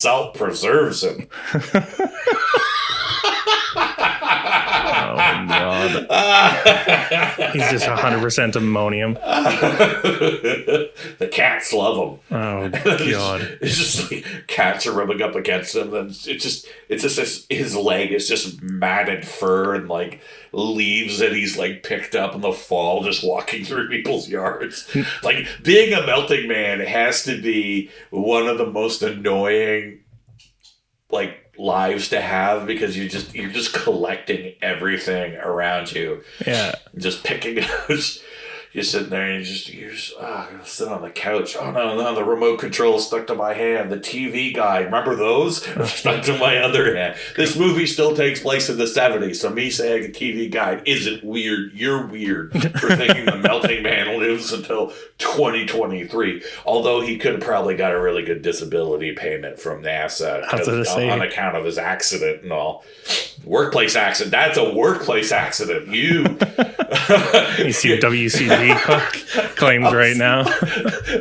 salt preserves him. Oh, God. He's just 100% ammonium. The cats love him. Oh, God. It's just like cats are rubbing up against him, and it's just his leg is just matted fur and like leaves that he's like picked up in the fall, just walking through people's yards. Like being a melting man has to be one of the most annoying like lives to have, because you're just collecting everything around you. Yeah. Just picking out. You're sitting there and you're just gonna sit on the couch. Oh no, the remote control stuck to my hand. The TV guide, remember those? Stuck to my other hand. This movie still takes place in the 70s, so me saying the TV guide isn't weird. You're weird for thinking the melting man lives until 2023. Although he could have probably got a really good disability payment from NASA on account of his accident and all. Workplace accident. That's a workplace accident. You see WCB claims right now.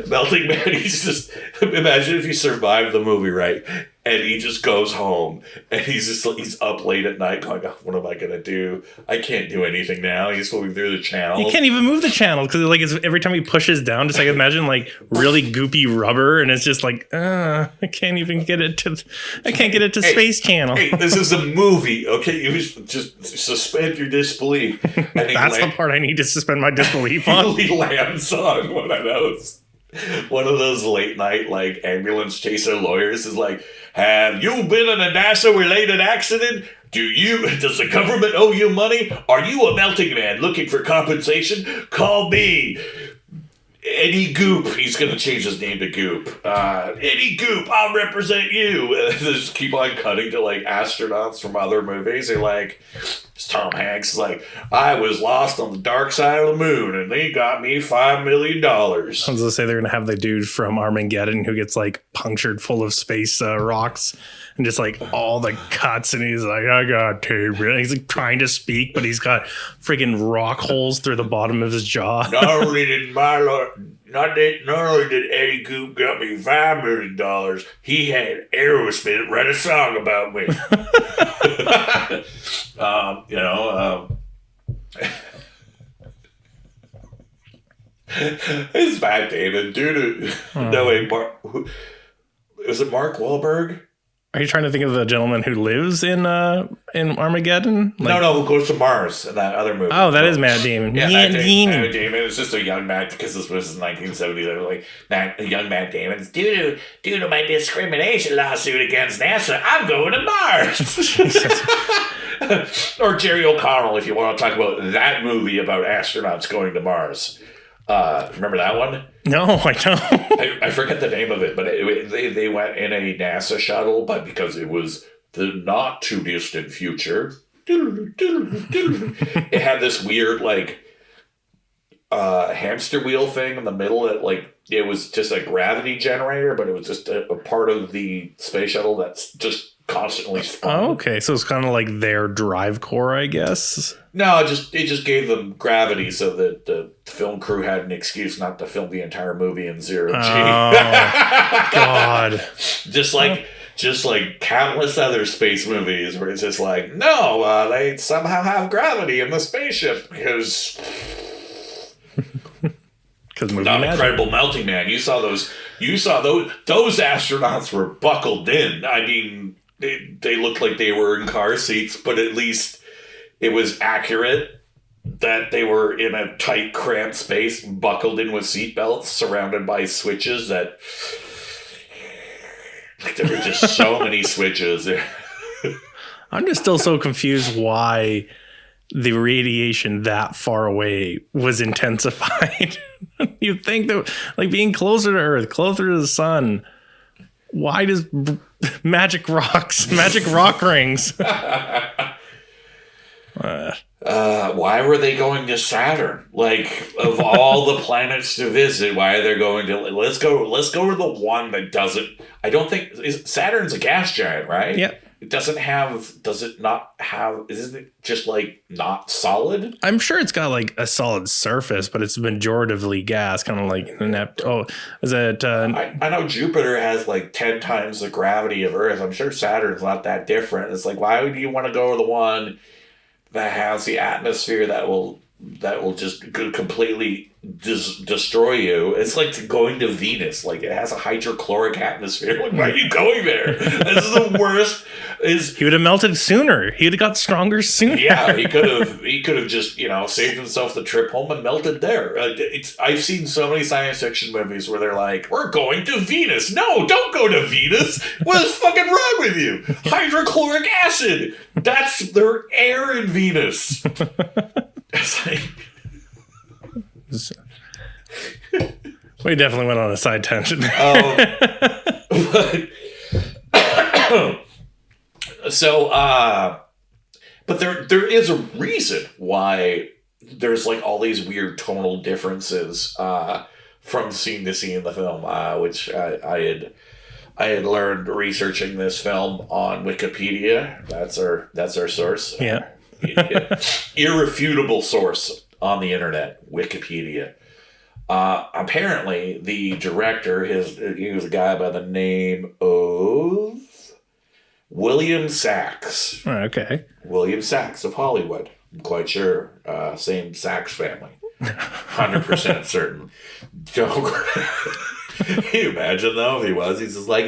Melting man, he's just, imagine if he survived the movie, right? And he just goes home and he's up late at night going, oh, what am I going to do? I can't do anything now. He's flipping through the channel. You can't even move the channel because like every time he pushes down, just like imagine like really goopy rubber, and it's just like, I can't even get it to, Space Channel. Hey, this is a movie, okay? You just suspend your disbelief. That's the part I need to suspend my disbelief on. He lands on one of those late night like ambulance chaser lawyers is like, have you been in a NASA related accident? Does the government owe you money? Are you a melting man looking for compensation? Call me. Eddie Goop. He's going to change his name to Goop. Eddie Goop, I'll represent you. And they just keep on cutting to like astronauts from other movies. They're like, Tom Hanks is like, I was lost on the dark side of the moon and they got me $5 million. I was going to say they're going to have the dude from Armageddon who gets like punctured full of space rocks and just like all the cuts, and he's like, I got tape. He's like trying to speak, but he's got freaking rock holes through the bottom of his jaw. Not only did Eddie Goop got me $5 million, he had Aerosmith write a song about me. It's Matt Damon, dude. No, wait, was it Mark Wahlberg? Are you trying to think of the gentleman who lives in Armageddon? Like, no, who goes to Mars in that other movie. Oh, that is Matt Damon. Yeah, Matt Damon. It's just a young Matt, because this was in 1970s. They were like, young Matt Damon, due to my discrimination lawsuit against NASA, I'm going to Mars. Or Jerry O'Connell, if you want to talk about that movie about astronauts going to Mars. Remember that one? No, I don't. I forget the name of it, but they went in a NASA shuttle, but because it was the not too distant future, it had this weird like hamster wheel thing in the middle that like it was just a gravity generator, but it was just a part of the space shuttle that's just constantly spun. Oh, okay, so it's kind of like their drive core, I guess. No, it just gave them gravity so that the film crew had an excuse not to film the entire movie in zero G. Oh, God. Just like countless other space movies where it's just like, no, they somehow have gravity in the spaceship because not Incredible Melting Man. You saw those astronauts were buckled in. I mean, they looked like they were in car seats, but at least it was accurate that they were in a tight, cramped space, buckled in with seatbelts, surrounded by switches that... Like, there were just so many switches. I'm just still so confused why the radiation that far away was intensified. You'd think that, like, being closer to Earth, closer to the sun, why does magic rock rings? Why were they going to Saturn? Like, of all the planets to visit, why are they going to... Let's go to the one that doesn't... I don't think... Saturn's a gas giant, right? Yep. Does it not have, isn't it just like not solid? I'm sure it's got like a solid surface, but it's majoritively gas, kind of like is it? I know Jupiter has like 10 times the gravity of Earth. I'm sure Saturn's not that different. It's like, why would you want to go to the one that has the atmosphere that will just completely destroy you? It's like going to Venus. Like, it has a hydrochloric atmosphere. Like, why are you going there? This is the worst. He would have melted sooner. He'd have got stronger sooner. Yeah, he could have just, saved himself the trip home and melted there. I've seen so many science fiction movies where they're like, we're going to Venus. No, don't go to Venus. What is fucking wrong with you? Hydrochloric acid. That's their air in Venus. It's like... We definitely went on a side tangent there. But there is a reason why there's like all these weird tonal differences from scene to scene in the film, which I had learned researching this film on Wikipedia. That's our source. Yeah. Irrefutable source on the internet, Wikipedia. Apparently, the director, he was a guy by the name of William Sachs. Oh, okay. William Sachs of Hollywood. I'm quite sure. Same Sachs family. 100% certain. Can you imagine, though, if he was? He's just like,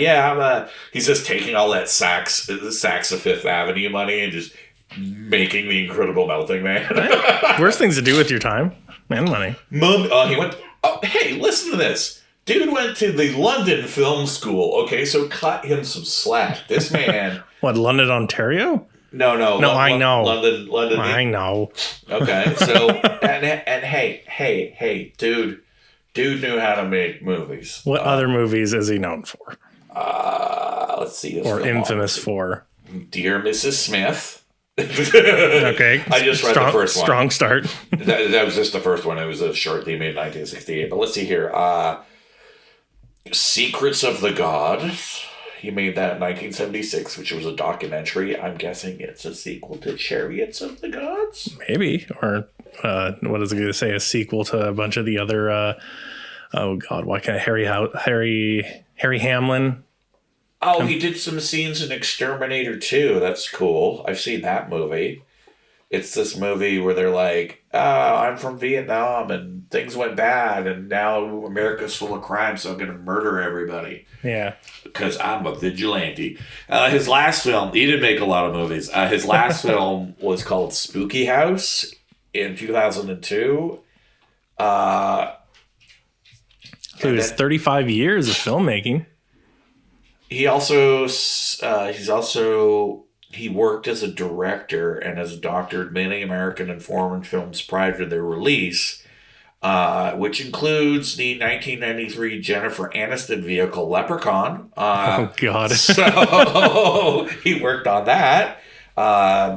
he's just taking all that Sachs of Fifth Avenue money and just making the Incredible Melting Man. Worst things to do with your time and money. He went, hey, listen to this. Dude went to the London Film School. Okay, so cut him some slack. This man... What, London, Ontario? No, I know. London. I know. Okay, so, and hey, dude knew how to make movies. What other movies is he known for? Let's see. Or infamous for? Dear Mrs. Smith. Okay. I just read the first one. Strong start. that was just the first one. It was a short they made in 1968. But let's see here. Secrets of the Gods. He made that in 1976, which was a documentary. I'm guessing it's a sequel to Chariots of the Gods? Maybe. Or what is it going to say? A sequel to a bunch of the other... oh, God. Why can't Harry Hamlin... Oh, he did some scenes in Exterminator 2. That's cool. I've seen that movie. It's this movie where they're like, I'm from Vietnam and things went bad and now America's full of crime, so I'm going to murder everybody. Yeah. Because I'm a vigilante. His last film, he didn't make a lot of movies. His last film was called Spooky House in 2002. So it was 35 years of filmmaking. He worked as a director and has doctored many American and foreign films prior to their release, which includes the 1993 Jennifer Aniston vehicle Leprechaun. Oh, God. So he worked on that.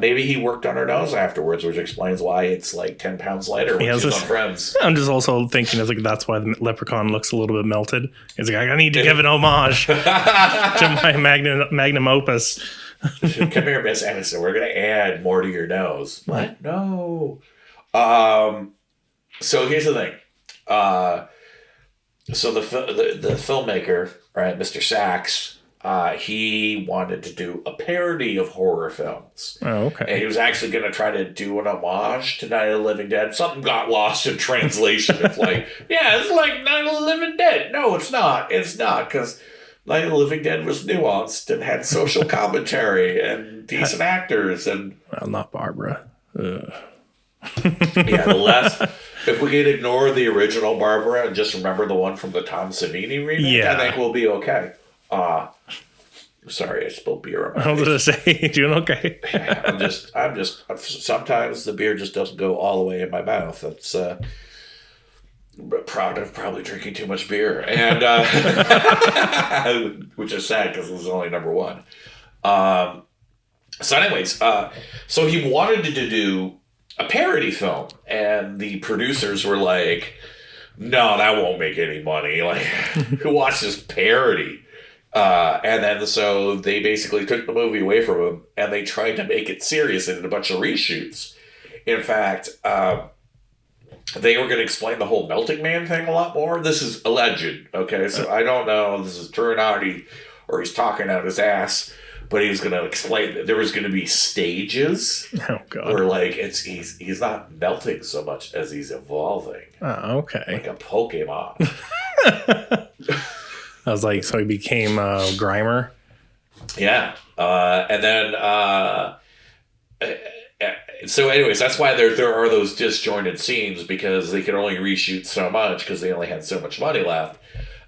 Maybe he worked on her nose afterwards, which explains why it's like 10 pounds lighter when she's on Friends. I'm just also thinking that's why the leprechaun looks a little bit melted. It's like, I need to give an homage to my magnum opus. Come here, Miss Aniston. We're going to add more to your nose. What? No. So here's the thing. So the filmmaker, right, Mr. Sachs, he wanted to do a parody of horror films. Oh, okay. And he was actually going to try to do an homage to Night of the Living Dead. Something got lost in translation. It's like, it's like Night of the Living Dead. No, it's not. It's not, because Night of the Living Dead was nuanced and had social commentary and decent actors. And well, not Barbara. If we could ignore the original Barbara and just remember the one from the Tom Savini remake, I think we'll be okay. Sorry, I spilled beer on my face. I was going to say, doing okay? I'm just, sometimes the beer just doesn't go all the way in my mouth. That's, proud of probably drinking too much beer. And, which is sad because it was only number one. So anyways, so he wanted to do a parody film and the producers were like, no, that won't make any money. Like, who watches parody? And then so they basically took the movie away from him and they tried to make it serious and did a bunch of reshoots. In fact, they were going to explain the whole melting man thing a lot more. This is alleged, okay? So I don't know. This is turned out or he's talking out his ass. But he was going to explain that there was going to be stages where like he's not melting so much as he's evolving. Oh, okay. Like a Pokemon. I was like, so he became Grimer? Yeah. And then so anyways, that's why there are those disjointed scenes, because they could only reshoot so much because they only had so much money left.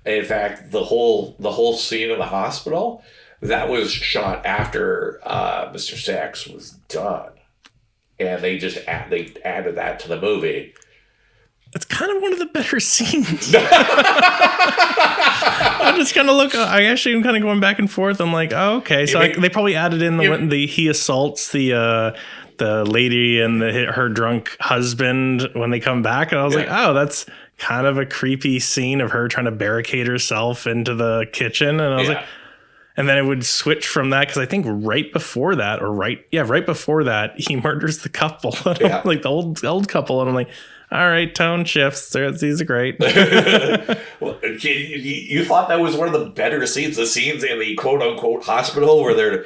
In fact, the whole scene in the hospital, that was shot after Mr. Sachs was done, and they added that to the movie. It's kind of one of the better scenes. I'm just kind of I actually am kind of going back and forth. I'm like, oh, okay, so they probably added in when he assaults the lady and her drunk husband when they come back, and I was like, oh, that's kind of a creepy scene of her trying to barricade herself into the kitchen, and I was like. And then it would switch from that, because I think right before that, he murders the couple, like the old couple, and I'm like, all right, tone shifts. These are great. Well, you thought that was one of the better scenes, the scenes in the quote unquote hospital where they're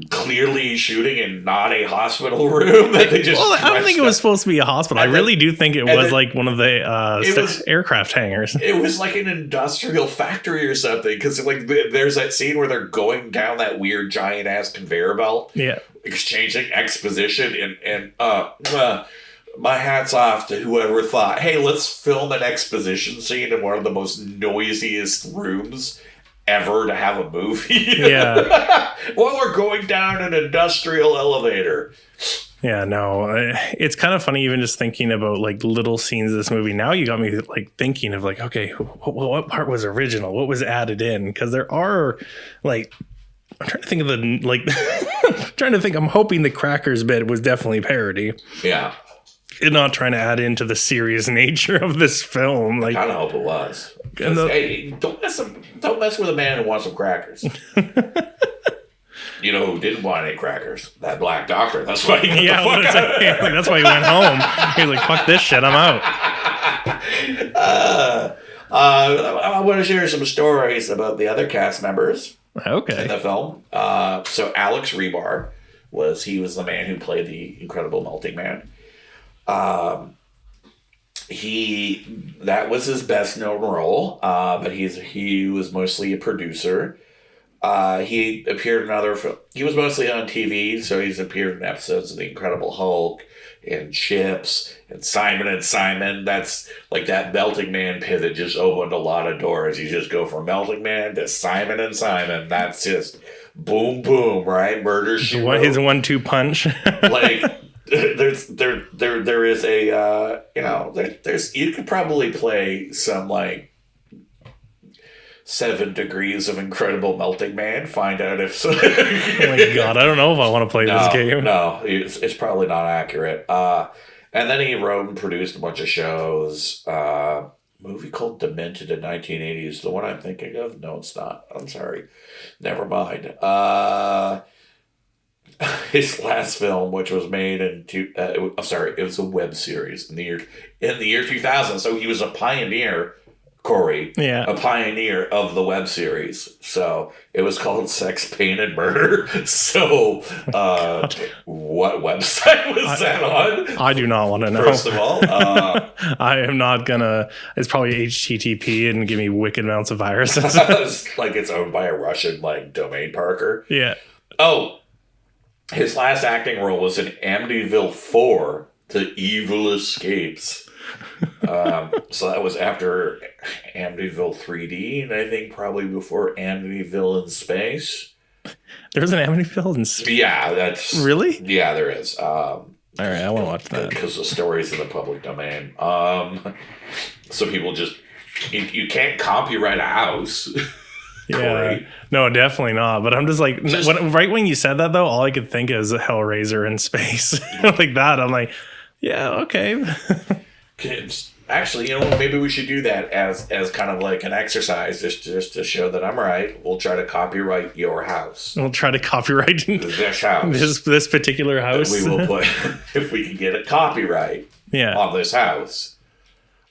clearly shooting in not a hospital room. That they just I don't think it was supposed to be a hospital. I really do think it was like one of the aircraft hangars. It was like an industrial factory or something, because like there's that scene where they're going down that weird giant ass conveyor belt, exchanging exposition, and my hat's off to whoever thought, hey, let's film an exposition scene in one of the most noisiest rooms ever to have a movie. While we're going down an industrial elevator. Yeah, no, it's kind of funny even just thinking about like little scenes of this movie. Now you got me like thinking of like, okay, what part was original? What was added in? Because there are like, I'm trying to think of I'm hoping the crackers bit was definitely parody. Yeah. And not trying to add into the serious nature of this film. Like, I kind of hope it was. Hey, don't mess with a man who wants some crackers. You know who didn't want any crackers? That black doctor. That's why he got the fuck out. That's why he went home. He was like, fuck this shit, I'm out. I want to share some stories about the other cast members in the film. So Alex Rebar was the man who played the Incredible Melting Man. That was his best known role, but he was mostly a producer. He appeared in other films. He was mostly on TV, so he's appeared in episodes of The Incredible Hulk and Chips and Simon and Simon. That's like that Melting Man pivot just opened a lot of doors. You just go from Melting Man to Simon and Simon. That's just boom, boom, right? Murder, She Wrote. His 1-2 punch. Like. There is a there's you could probably play some like 7 Degrees of Incredible Melting Man. Find out if so. Oh my god, I don't know if I want to play this game. No, it's probably not accurate. And then he wrote and produced a bunch of shows. A movie called Demented in 1980 is the one I'm thinking of. No, it's not. I'm sorry. Never mind. His last film, which was made it was a web series in the year 2000. So he was a pioneer, Corey. Yeah, a pioneer of the web series. So it was called Sex, Pain, and Murder. So, what website was that on? I do not want to know. First of all, I am not gonna. It's probably HTTP and give me wicked amounts of viruses. Like it's owned by a Russian domain parker. Yeah. Oh. His last acting role was in Amityville 4, The Evil Escapes. So that was after Amityville 3D, and I think probably before Amityville in Space. There was an Amityville in Space? Yeah, that's... Really? Yeah, there is. All right, I want to watch that. Because the story's in the public domain. So people just... You can't copyright a house. Yeah, no, definitely not. But I'm just like, right when you said that though, all I could think is a Hellraiser in space, like that. I'm like, yeah, okay. Actually, you know, maybe we should do that as kind of like an exercise, just to show that I'm right. We'll try to copyright your house. We'll try to copyright This house. this particular house. We will put if we can get a copyright on this house.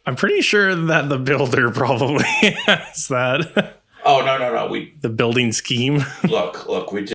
I'm pretty sure that the builder probably has that. Oh no! The building scheme. Look, we